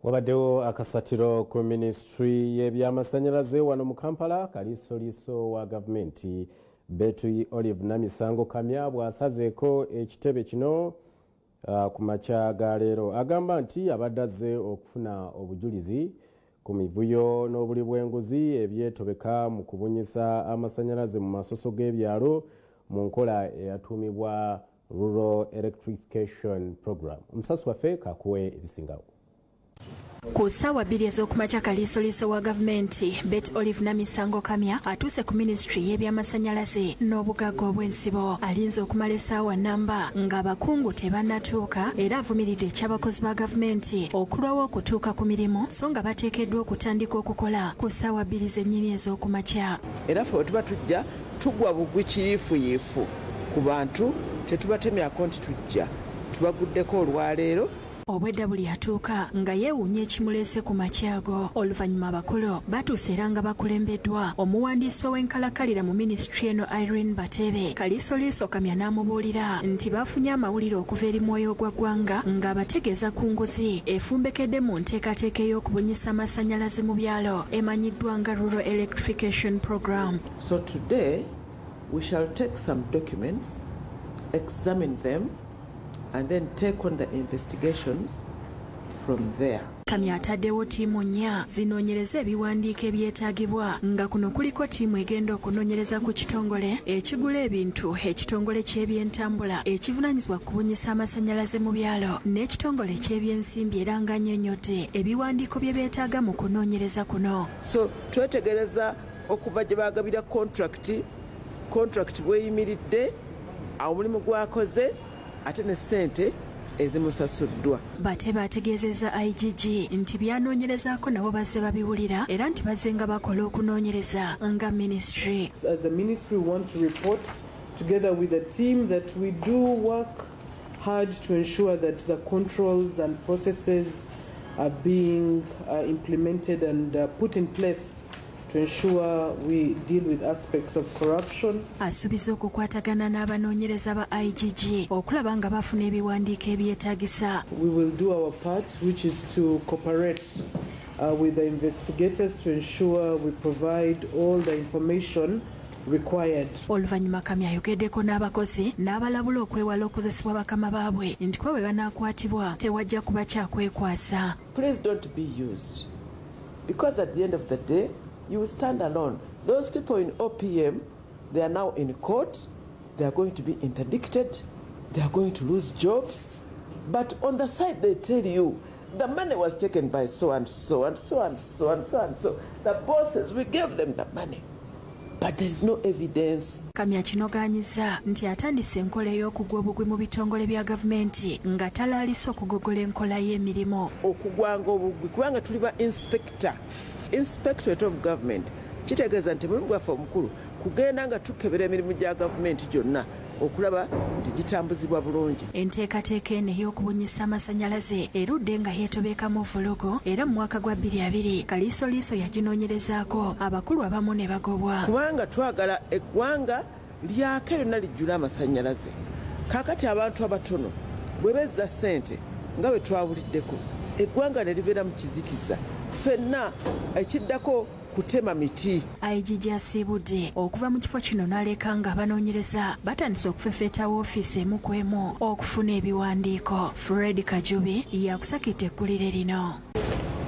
Wabaddewo Akasattiro ku Minisitule y'Amasannyalaze wano mu Kampala. Kaliisoliiso wa gavumenti Betty Olive Namisango Kamya bw'asazeeko ekitebe kino ku makya ga leero. Agamba nti abadde azze okufuna obujulizi ku mivuyo n'obuli bw'enguzi ebyetobeka mu kubunyisa amasannyalaze mu masoso g'ebyalo mu nkola eyatuumibwa Rural Electrification Program. Omusasi waffe kakuwe ebisingawo. Ku ssaawa 2 ez'okumakya kaliisoliiso wa gavumenti Betty Olive Namisango Kamya atuuse ku Minisitule y'Amasannyalaze n'obugagga obw'ensibo. Alinze okumala essaawa nnamba ng'abakungu tebannatuuka era avumiridde eky'abakozi ba gavumenti okulwawo okutuuka ku mirimu so nga bateekeddwa okutandika okukola ku ssaawa 2 zennyini ez'okumakya. Era ffe tuba tujja tugwa bugwi kiyiifuyiifu ku bantu tetubatemyako nti tujja tubaguddeko olwaleero. Obwedda buli atuuka nga yeewuunya ekimuleese ku makyago. Oluvannyuma abakulu batuuse era nga bakulembeddwa omuwandiisi ow'enkalakalira mu minisitule eno Irene Batebe. Kaliisoliiso Kamya n'amubuulira nti bafunye amawulire okuva eri mwoyo gwa ggwanga ng'abategeeza ku nguzi efumbekedde mu nteekateeka ey'okubunyisa amasannyalaze mu byalo emanyiddwa nga Rural Electrification Program. So today we shall take some documents, examine them, and then take on the investigations from there. Kamya ataddewo ttiimu 4 zinoonyereza ebiwandiiko ebyetaagibwa nga kuno kuliko ttiimu egenda okunoonyereza ku kitongole ekigula ebintu ekitongole ky'ebyentambula ekivunaanyizibwa kubunyisa amasannyalaze mu byalo n'ekitongole ky'ebyensimbi era nga annyonnyodde ebiwandiiko bye beetaaga mu kunoonyereza kuno. So twetegereza okuva gye baagabira contract bweyimiridde awo omulimu gwakoze ate ne ssente ezimusasuddwa. Batebe ategeezezza Igg nti byanoonyerezaako nabo bazze babiwulira era nti bazze nga bakola okunoonyereza nga ministry. As a ministry we want to report together with the team that we do work hard to ensure that the controls and processes are being implemented and put in place to ensure we deal with aspects of corruption. Asubiza okukwatagana n'abanoonyereza ba Igg okulaba nga bafuna ebiwandiiko ebyetaagisa. We will do our part, which is to cooperate with the investigators to ensure we provide all the information required. Oluvannyuma Kamya ayogeddeko n'abakozi n'abalabula okwewala okozesebwa bakama baabwe nti kwa bwe banaakwatibwa tewajja kuba kyakwekwasa. Please don't be used, because at the end of the day you will stand alone. Those people in OPM, they are now in court, they are going to be interdicted, they are going to lose jobs. But on the side they tell you, the money was taken by so and so and so and so and so and so. The bosses, we gave them the money, but there is no evidence. Kamya kinogaanyiza nti atandise enkola ey'okugwa obugwi mu bitongole bya gavumenti nga talaalise okugogola enkola y'emirimu. Okugwanga obugwi kubanga tuli ba Inspectorate of Government kitegeeza nti mulimu gwaffe omukulu kugenda nga tukebera emirimu gya gavumenti gyonna okulaba nti gitambuzibwa bulungi. Enteekateeka eno ey'okubunyisa amasannyalaze erudde nga yeetobekamu vulugu era mu mwaka gwa 2020 kaliisoliiso yaginoonyerezaako abakulu abamu ne bagobwa. Kubanga twagala eggwanga lyake lyonna lijjula amasannyalaze. Kaakati abantu abatono bwe bezza ssente nga bwe twawuliddeko eggwanga ne libeera mu kizikiza. Fenna ekiddako kutema miti. Igg asiibudde okuva mu kifo kino n'aleka nga abanoonyereza batandise okufefeeta woofiisi emu ku emu okufuna ebiwandiiko. Fred Kajubi yakusakidde eggulire lino.